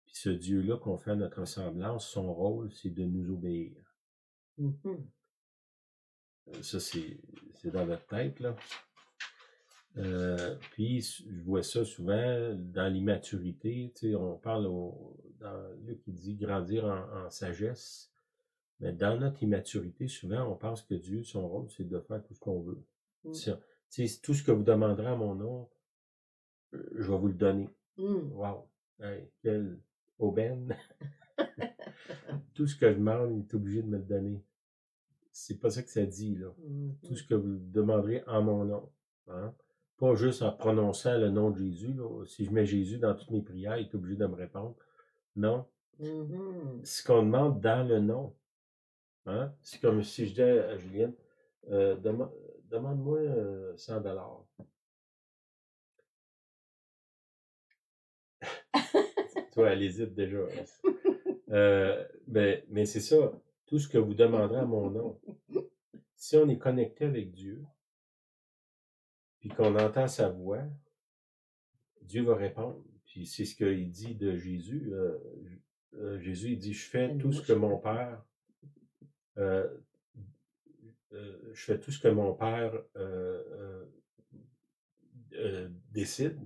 Puis ce Dieu-là qu'on fait à notre ressemblance, son rôle, c'est de nous obéir. Ça, c'est dans notre tête, là. Puis je vois ça souvent dans l'immaturité. Tu sais, on parle dans Luc qui dit grandir en sagesse. Mais dans notre immaturité, souvent, on pense que Dieu, son rôle, c'est de faire tout ce qu'on veut. Tout ce que vous demanderez à mon nom, je vais vous le donner. Wow! Hey, quelle aubaine! Tout ce que je demande, il est obligé de me le donner. C'est pas ça que ça dit, là. Tout ce que vous demanderez en mon nom. Hein? Pas juste en prononçant le nom de Jésus. Là. Si je mets Jésus dans toutes mes prières, il est obligé de me répondre. Non. Ce qu'on demande dans le nom. Hein? C'est comme si je disais à Julienne, demande-moi 100 $. Toi, elle hésite déjà. Mais c'est ça. Tout ce que vous demanderez à mon nom. Si on est connecté avec Dieu, puis qu'on entend sa voix, Dieu va répondre. Puis c'est ce qu'il dit de Jésus. Jésus, il dit, je fais tout ce que mon Père décide.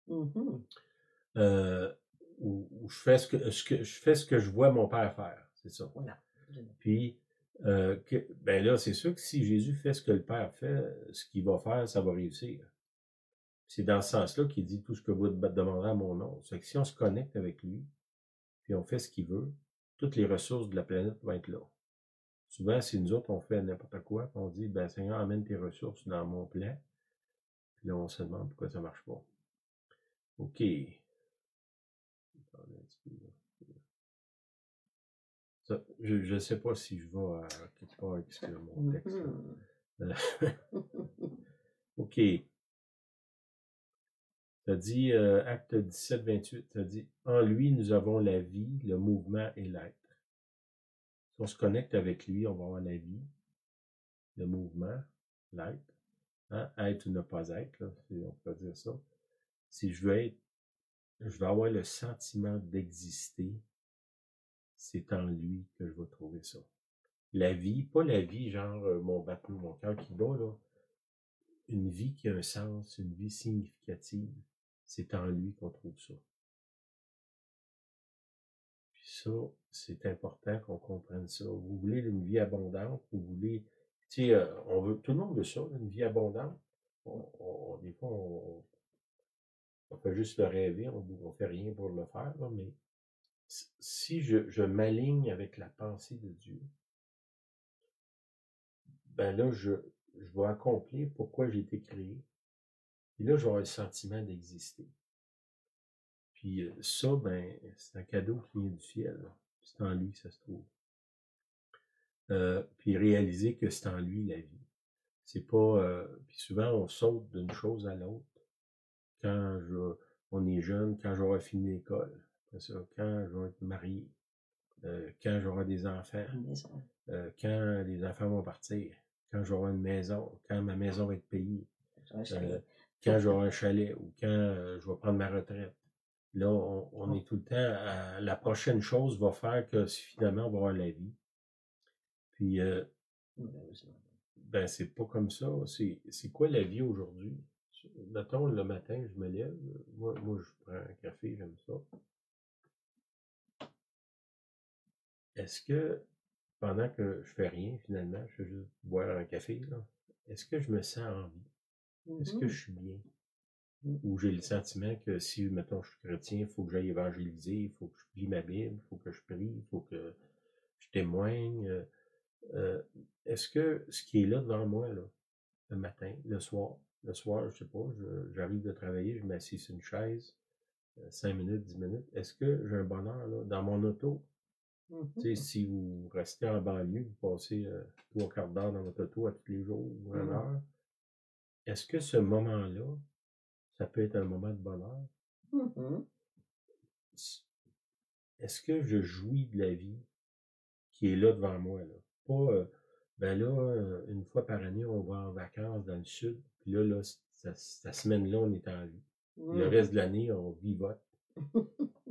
Ou je fais ce que je vois mon Père faire. C'est ça. Voilà. Puis ben là, c'est sûr que si Jésus fait ce que le Père fait, ce qu'il va faire, ça va réussir. C'est dans ce sens-là qu'il dit tout ce que vous demanderez à mon nom. C'est que si on se connecte avec lui, puis on fait ce qu'il veut, toutes les ressources de la planète vont être là. Souvent, si nous autres, on fait n'importe quoi, puis on dit, ben Seigneur, amène tes ressources dans mon plan, puis là, on se demande pourquoi ça marche pas. OK. Ça, je ne sais pas si je vais à quelque part avec mon texte. OK. Ça dit, acte 17, 28, ça dit, en lui, nous avons la vie, le mouvement et l'être. Si on se connecte avec lui, on va avoir la vie, le mouvement, l'être. Hein? Être ou ne pas être, là, on peut dire ça. Si je veux être, je vais avoir le sentiment d'exister, c'est en lui que je vais trouver ça. La vie, pas la vie genre mon battement, mon cœur qui bat, là. Une vie qui a un sens, une vie significative, c'est en lui qu'on trouve ça. Puis ça, c'est important qu'on comprenne ça. Vous voulez une vie abondante, vous voulez, tu sais, tout le monde veut ça, une vie abondante. Des fois, on fait juste le rêver, on fait rien pour le faire, là, mais si je m'aligne avec la pensée de Dieu, ben là, je vais accomplir pourquoi j'ai été créé. Et là, je vais avoir le sentiment d'exister. Puis ça, ben, c'est un cadeau qui vient du ciel. C'est en lui que ça se trouve. Puis réaliser que c'est en lui la vie. C'est pas... puis souvent, on saute d'une chose à l'autre. On est jeune, quand j'aurai fini l'école. Après ça, quand je vais être marié. Quand j'aurai des enfants. Quand les enfants vont partir. Quand j'aurai une maison. Quand ma maison va être payée. Quand j'aurai un chalet. Ou quand je vais prendre ma retraite. Là, on est tout le temps la prochaine chose va faire que finalement, on va avoir la vie. Puis, ben, c'est pas comme ça. C'est quoi la vie aujourd'hui? Mettons, le matin, je me lève. Moi, je prends un café, j'aime ça. Est-ce que, pendant que je fais rien, finalement, je fais juste boire un café, là, est-ce que je me sens en vie? Est-ce que je suis bien? Ou j'ai le sentiment que si, mettons, je suis chrétien, il faut que j'aille évangéliser, il faut que je lis ma Bible, il faut que je prie, il faut que je témoigne. Est-ce que ce qui est là devant moi, là, le matin, le soir, je sais pas, j'arrive de travailler, je m'assieds sur une chaise, 5 minutes, 10 minutes, est-ce que j'ai un bonheur, là, dans mon auto? Tu sais, si vous restez en banlieue, vous passez 3/4 d'heure dans votre auto à tous les jours ou 1 heure, est-ce que ce moment-là, ça peut être un moment de bonheur? Est-ce que je jouis de la vie qui est là devant moi, là? Pas, ben là, une fois par année, on va en vacances dans le sud, puis là, cette semaine-là, on est en vie. Le reste de l'année, on vivote.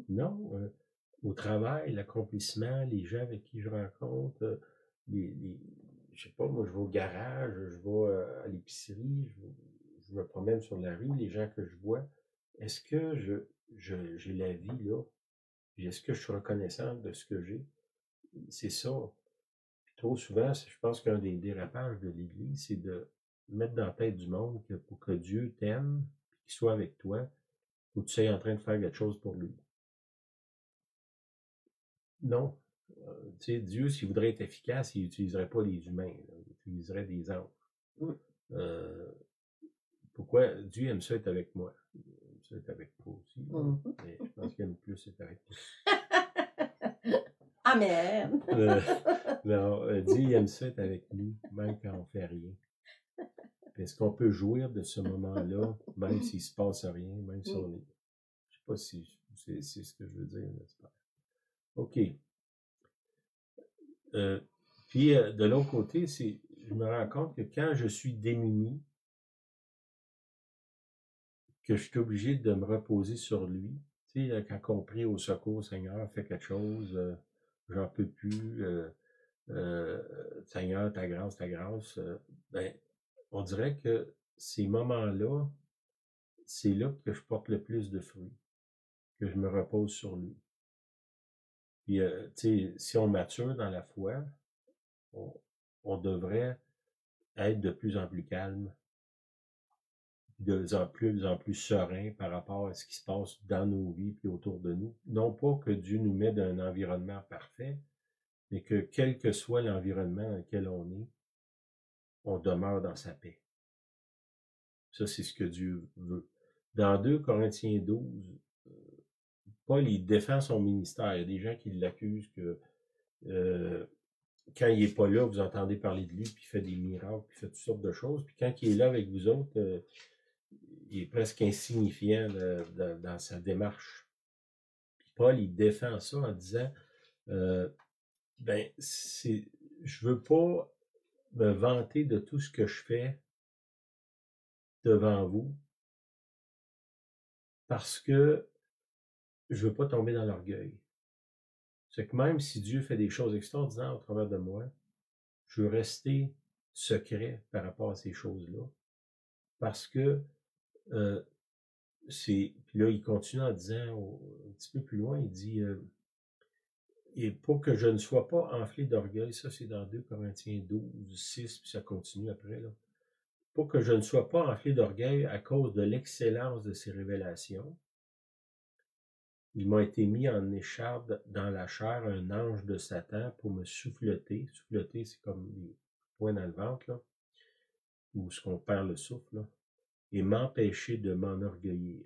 Non, au travail, l'accomplissement, les gens avec qui je rencontre, je sais pas, moi, je vais au garage, je vais à l'épicerie, je me promène sur la rue, les gens que je vois, est-ce que j'ai la vie, là? Est-ce que je suis reconnaissant de ce que j'ai? C'est ça. Trop souvent, je pense qu'un des dérapages de l'Église, c'est de mettre dans la tête du monde que pour que Dieu t'aime, qu'il soit avec toi, il faut que tu sois en train de faire quelque chose pour lui. Non. Tu sais, Dieu, s'il voudrait être efficace, il n'utiliserait pas les humains, là. Il utiliserait des anges. Mm. Euh, Pourquoi Dieu aime ça être avec moi? Il aime ça être avec toi aussi, mais je pense qu'il aime plus être avec toi. Amen. Non, Dieu aime ça être avec nous, même quand on ne fait rien. Est-ce qu'on peut jouir de ce moment-là, même s'il ne se passe rien, même si on est... Je sais pas si c'est ce que je veux dire, j'espère. OK. Puis, de l'autre côté, je me rends compte que quand je suis démuni, que je suis obligé de me reposer sur lui, tu sais, quand on prie au secours, Seigneur, fais quelque chose, j'en peux plus, Seigneur, ta grâce, ben, on dirait que ces moments-là, c'est là que je porte le plus de fruits, que je me repose sur lui. Puis, tu sais, si on mature dans la foi, on devrait être de plus en plus calme, de plus en plus serein par rapport à ce qui se passe dans nos vies puis autour de nous. Non pas que Dieu nous met dans un environnement parfait, mais que quel que soit l'environnement dans lequel on est, on demeure dans sa paix. Ça, c'est ce que Dieu veut. Dans 2 Corinthiens 12, Paul, il défend son ministère. Il y a des gens qui l'accusent que quand il n'est pas là, vous entendez parler de lui, puis il fait des miracles, puis il fait toutes sortes de choses. Puis quand il est là avec vous autres, il est presque insignifiant dans sa démarche. Puis Paul, il défend ça en disant, je veux pas me vanter de tout ce que je fais devant vous, parce que je veux pas tomber dans l'orgueil. C'est que même si Dieu fait des choses extraordinaires au travers de moi, je veux rester secret par rapport à ces choses-là. Parce que puis là, il continue en disant un petit peu plus loin, il dit et pour que je ne sois pas enflé d'orgueil, ça c'est dans 2 Corinthiens 12, 6, puis ça continue après, là. Pour que je ne sois pas enflé d'orgueil à cause de l'excellence de ces révélations, il m'a été mis en écharpe dans la chair un ange de Satan pour me souffleter. Souffleter, c'est comme des points dans le ventre, là, ou ce qu'on perd le souffle, là, et m'empêcher de m'enorgueillir.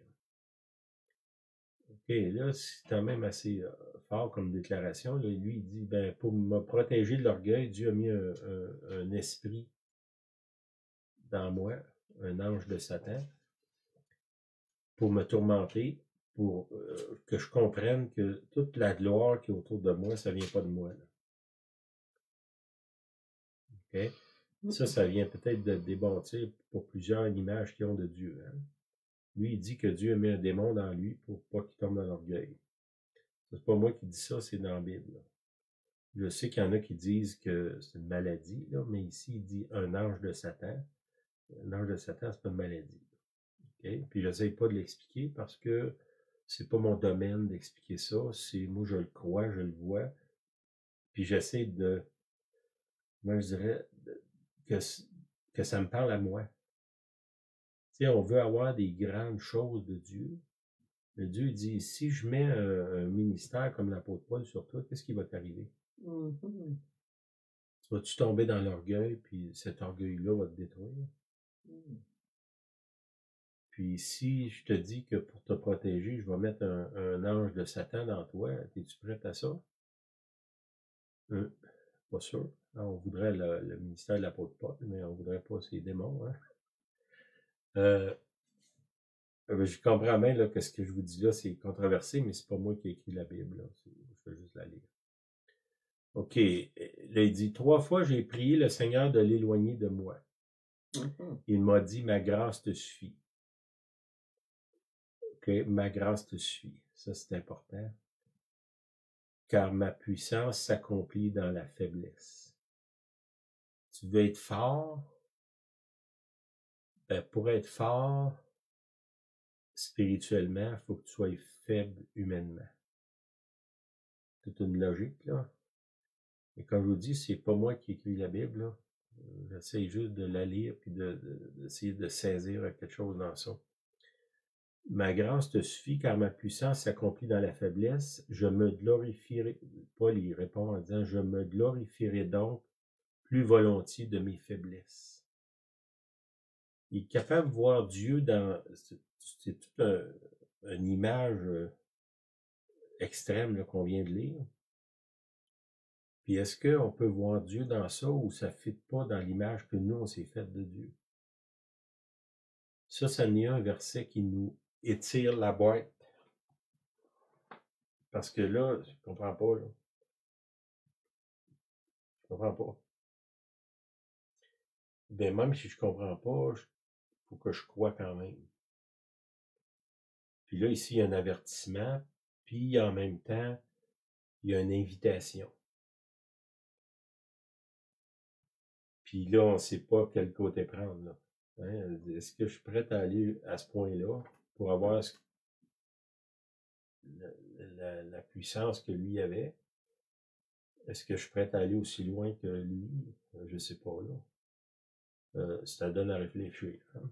OK, là, c'est quand même assez fort comme déclaration. Là. Lui, il dit, ben, pour me protéger de l'orgueil, Dieu a mis un esprit dans moi, un ange de Satan, pour me tourmenter, pour que je comprenne que toute la gloire qui est autour de moi, ça vient pas de moi. Là. OK? Ça vient peut-être de débâtir pour plusieurs une image qu'ils ont de Dieu. Hein? Lui, il dit que Dieu a mis un démon dans lui pour pas qu'il tombe dans l'orgueil. C'est pas moi qui dis ça, c'est dans la Bible. Là. Je sais qu'il y en a qui disent que c'est une maladie, là, mais ici, il dit un ange de Satan. Un ange de Satan, c'est pas une maladie. Okay? Puis j'essaie pas de l'expliquer parce que c'est pas mon domaine d'expliquer ça. C'est moi, je le crois, je le vois. Puis j'essaie de, moi, je dirais, que ça me parle à moi. Tu sais, on veut avoir des grandes choses de Dieu. Mais Dieu dit, si je mets un ministère comme l'apôtre Paul sur toi, qu'est-ce qui va t'arriver? Mm-hmm. Vas-tu tomber dans l'orgueil, puis cet orgueil-là va te détruire? Puis si je te dis que pour te protéger, je vais mettre un ange de Satan dans toi, es-tu prête à ça? Pas sûr. On voudrait le ministère de l'apôtre Paul, mais on voudrait pas ces démons. Hein? Je comprends bien là, que ce que je vous dis là, c'est controversé, mais c'est pas moi qui ai écrit la Bible. Là. Je vais juste la lire. OK. Là, il dit, 3 fois, j'ai prié le Seigneur de l'éloigner de moi. Il m'a dit, ma grâce te suffit. OK, ma grâce te suffit. Ça, c'est important. Car ma puissance s'accomplit dans la faiblesse. Tu veux être fort? Ben, pour être fort spirituellement, il faut que tu sois faible humainement. C'est une logique, là. Et comme je vous dis, c'est pas moi qui écris la Bible, là. J'essaie juste de la lire puis d'essayer de saisir quelque chose dans ça. Ma grâce te suffit car ma puissance s'accomplit dans la faiblesse. Je me glorifierai, Paul y répond en disant, je me glorifierai donc plus volontiers de mes faiblesses. Il est capable de voir Dieu dans, c'est toute une image extrême qu'on vient de lire. Puis est-ce qu'on peut voir Dieu dans ça ou ça ne fit pas dans l'image que nous, on s'est faite de Dieu? Ça n'est un verset qui nous étire la boîte. Parce que là, je comprends pas, là. Je comprends pas. Ben, même si je comprends pas, faut que je croie quand même. Puis là, ici, il y a un avertissement, puis en même temps, il y a une invitation. Puis là, on ne sait pas quel côté prendre, là. Hein? Est-ce que je suis prêt à aller à ce point-là pour avoir la puissance que lui avait? Est-ce que je suis prêt à aller aussi loin que lui? Je ne sais pas, là. Ça donne à réfléchir. Hein?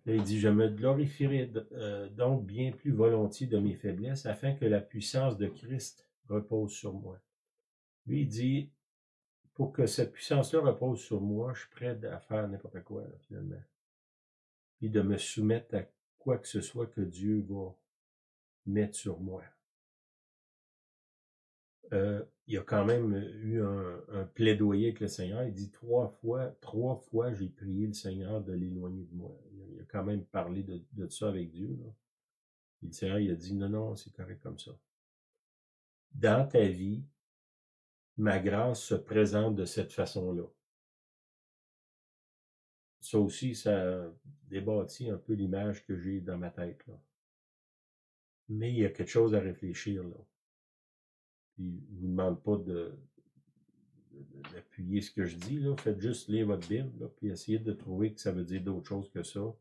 Là, il dit, je me glorifierai donc bien plus volontiers de mes faiblesses afin que la puissance de Christ repose sur moi. Lui, il dit, pour que cette puissance-là repose sur moi, je suis prêt à faire n'importe quoi, là, finalement. Puis de me soumettre à quoi que ce soit que Dieu va mettre sur moi. Il y a quand même eu un plaidoyer avec le Seigneur. Il dit trois fois, j'ai prié le Seigneur de l'éloigner de moi. Il a quand même parlé de ça avec Dieu, là. Et le Seigneur, il a dit, non, c'est correct comme ça. Dans ta vie, ma grâce se présente de cette façon-là. Ça aussi, ça débâtit un peu l'image que j'ai dans ma tête, là. Mais il y a quelque chose à réfléchir, là. Puis, je vous demande pas d'appuyer ce que je dis, là. Faites juste lire votre Bible, là, puis essayez de trouver que ça veut dire d'autres choses que ça.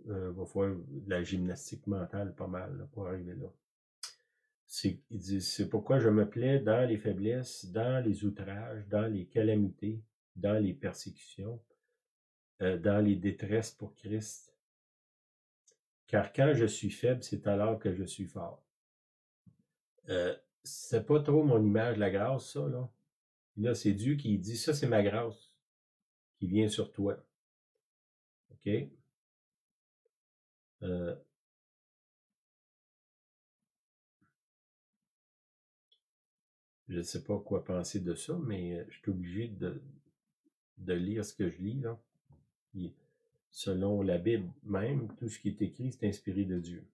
Va faire de la gymnastique mentale pas mal, là, pour arriver là. Il dit, c'est pourquoi je me plais dans les faiblesses, dans les outrages, dans les calamités, dans les persécutions, dans les détresses pour Christ. Car quand je suis faible, c'est alors que je suis fort. C'est pas trop mon image, la grâce, ça, là. Là, c'est Dieu qui dit, ça, c'est ma grâce qui vient sur toi. OK? Je ne sais pas quoi penser de ça, mais je suis obligé de lire ce que je lis, là. Et selon la Bible même, tout ce qui est écrit, c'est inspiré de Dieu.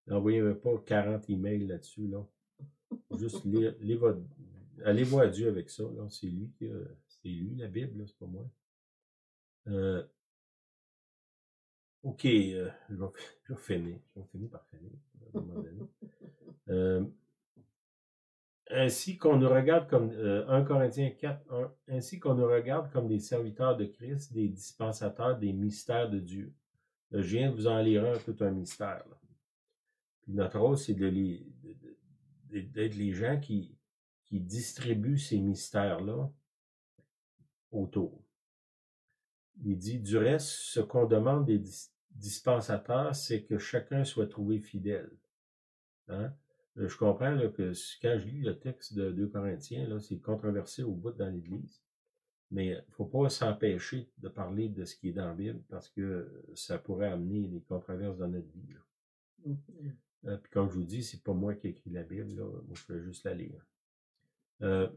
N'envoyez pas 40 emails là-dessus, là. Juste allez voir Dieu avec ça, là. C'est lui la Bible, c'est pas moi. OK, je vais finir. Je vais finir par finir, à un moment donné. Ainsi qu'on nous regarde comme 1 Corinthiens 4, 1, ainsi qu'on nous regarde comme des serviteurs de Christ, des dispensateurs des mystères de Dieu. Là, je viens de vous en lire tout un mystère, là. Puis notre rôle, c'est d'être les gens qui distribuent ces mystères-là autour. Il dit, du reste, ce qu'on demande des dispensateurs, c'est que chacun soit trouvé fidèle. Hein? Je comprends là, que quand je lis le texte de 2 Corinthiens, là, c'est controversé au bout dans l'Église. Mais il ne faut pas s'empêcher de parler de ce qui est dans la Bible parce que ça pourrait amener des controverses dans notre vie, là. Puis comme je vous dis, c'est pas moi qui ai écrit la Bible, là. Moi je fais juste la lire. OK,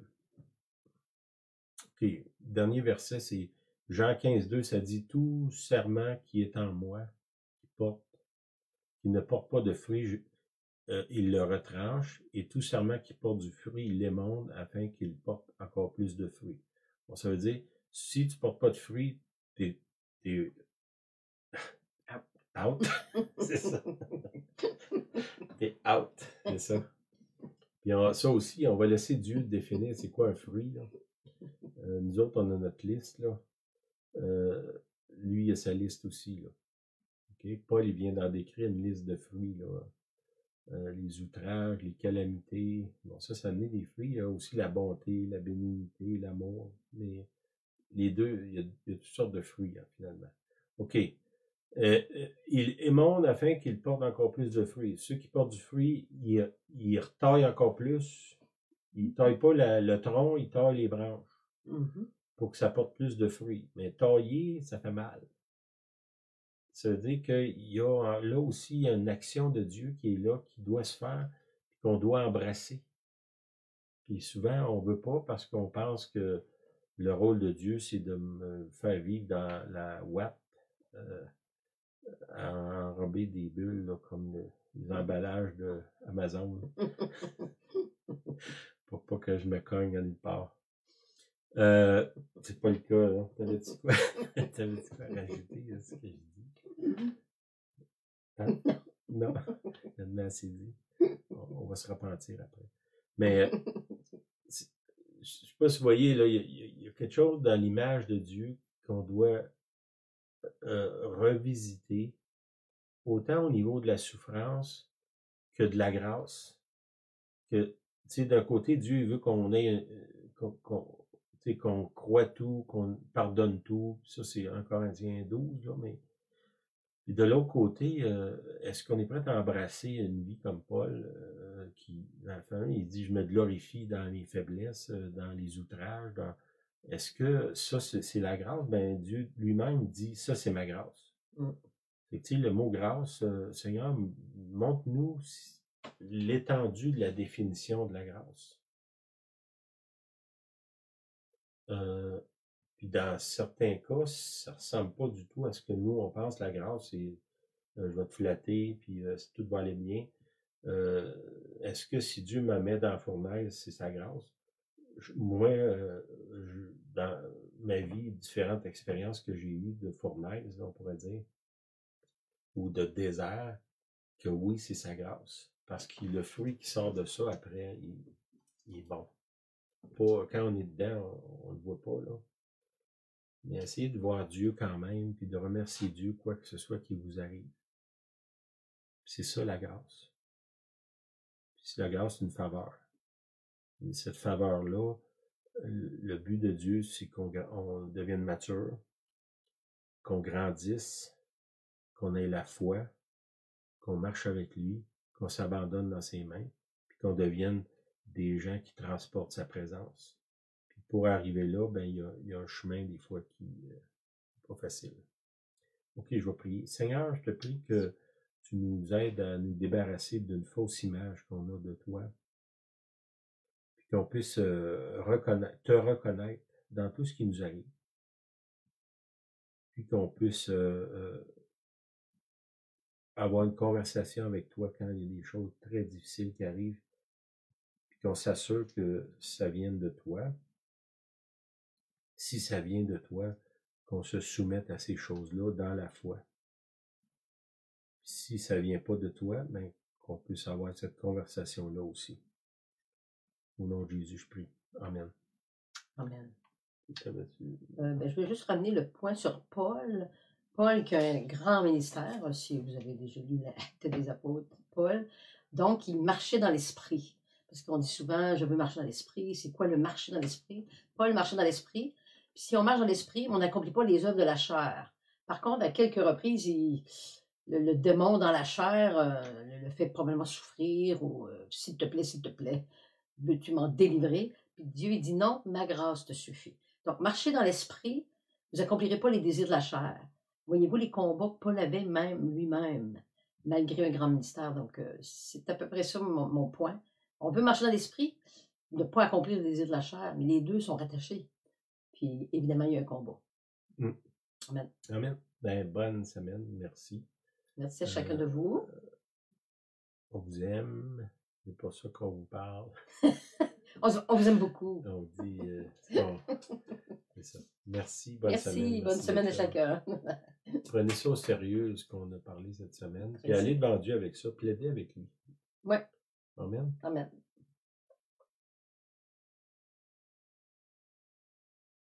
dernier verset, c'est Jean 15, 2, ça dit « Tout serment qui est en moi, qui ne porte pas de fruit, il le retranche, et tout serment qui porte du fruit, il l'émonde afin qu'il porte encore plus de fruits. » Bon, ça veut dire, si tu ne portes pas de fruits, t'es out. C'est ça. T'es out, c'est ça. Puis ça aussi, on va laisser Dieu définir c'est quoi un fruit, là. Nous autres, on a notre liste, là. Lui, il a sa liste aussi, là. Okay? Paul, il vient d'en décrire une liste de fruits, là. les outrages, les calamités. Bon, ça amenait des fruits. Il y a aussi la bonté, la bénignité, l'amour. Mais les deux, il y a toutes sortes de fruits, hein, finalement. OK. Il émonde afin qu'il porte encore plus de fruits. Ceux qui portent du fruit, ils retaillent encore plus. Ils ne taillent pas le tronc, ils taillent les branches pour que ça porte plus de fruits. Mais tailler, ça fait mal. Ça veut dire qu'il y a là aussi il y a une action de Dieu qui est là, qui doit se faire, qu'on doit embrasser. Puis souvent, on ne veut pas parce qu'on pense que le rôle de Dieu, c'est de me faire vivre dans la ouate, à enrober des bulles là, comme les emballages de Amazon, pour pas que je me cogne à nulle part. C'est pas le cas, là. T'avais-tu quoi? T'avais-tu quoi à rajouter à ce que je dis? Hein? Non, il y a assez dit. On va se repentir après. Mais je sais pas si vous voyez, là, il y a quelque chose dans l'image de Dieu qu'on doit revisiter, autant au niveau de la souffrance que de la grâce. Que, tu sais, d'un côté, Dieu il veut qu'on ait, qu'on croit tout, qu'on pardonne tout. Ça, c'est 1 Corinthiens 12, là, mais et de l'autre côté, est-ce qu'on est prêt à embrasser une vie comme Paul, qui, à la fin, il dit, je me glorifie dans les faiblesses, dans les outrages, Est-ce que ça, c'est la grâce? Ben, Dieu lui-même dit, ça, c'est ma grâce. Fait que, le mot grâce, Seigneur, montre-nous l'étendue de la définition de la grâce. Puis dans certains cas, ça ressemble pas du tout à ce que nous, on pense la grâce, c'est je vais te flatter, puis tout va aller bien. Est-ce que si Dieu me met dans la fournaise, c'est sa grâce? Moi, dans ma vie, différentes expériences que j'ai eues de fournaise, on pourrait dire, ou de désert, que oui, c'est sa grâce. Parce que le fruit qui sort de ça, après, il est bon. Pas, quand on est dedans, on le voit pas, là. Mais essayez de voir Dieu quand même, puis de remercier Dieu, quoi que ce soit qui vous arrive. C'est ça la grâce. Puis la grâce, c'est une faveur. Et cette faveur-là, le but de Dieu, c'est qu'on devienne mature, qu'on grandisse, qu'on ait la foi, qu'on marche avec lui, qu'on s'abandonne dans ses mains, puis qu'on devienne des gens qui transportent sa présence. Puis pour arriver là, ben il y a un chemin des fois qui n'est pas facile. OK, je vais prier. Seigneur, je te prie que tu nous aides à nous débarrasser d'une fausse image qu'on a de toi, puis qu'on puisse te reconnaître dans tout ce qui nous arrive, puis qu'on puisse avoir une conversation avec toi quand il y a des choses très difficiles qui arrivent, puis qu'on s'assure que ça vienne de toi. Si ça vient de toi, qu'on se soumette à ces choses-là dans la foi. Si ça vient pas de toi, ben, qu'on puisse avoir cette conversation-là aussi. Au nom de Jésus, je prie. Amen. Amen. Je vais juste ramener le point sur Paul. Paul qui a un grand ministère, si vous avez déjà lu l'Acte des Apôtres, Paul. Donc, il marchait dans l'esprit. Parce qu'on dit souvent, je veux marcher dans l'esprit. C'est quoi le marcher dans l'esprit? Paul marchait dans l'esprit. Puis si on marche dans l'esprit, on n'accomplit pas les œuvres de la chair. Par contre, à quelques reprises, le démon dans la chair le fait probablement souffrir ou s'il te plaît, veux-tu m'en délivrer? Puis Dieu, il dit non, ma grâce te suffit. Donc, marchez dans l'esprit, vous n'accomplirez pas les désirs de la chair. Voyez-vous les combats que Paul avait même lui-même, malgré un grand ministère. Donc, c'est à peu près ça mon point. On veut marcher dans l'esprit, ne pas accomplir les désirs de la chair, mais les deux sont rattachés. Puis, évidemment, il y a un combat. Amen. Amen. Ben, bonne semaine. Merci. Merci à chacun de vous. On vous aime. C'est pas ça qu'on vous parle. On vous aime beaucoup. On dit, bon, c'est ça. Merci, bonne semaine. Merci, bonne semaine à chacun. Prenez ça au sérieux, ce qu'on a parlé cette semaine. Puis allez devant Dieu avec ça, plaidez avec lui. Ouais. Amen. Amen.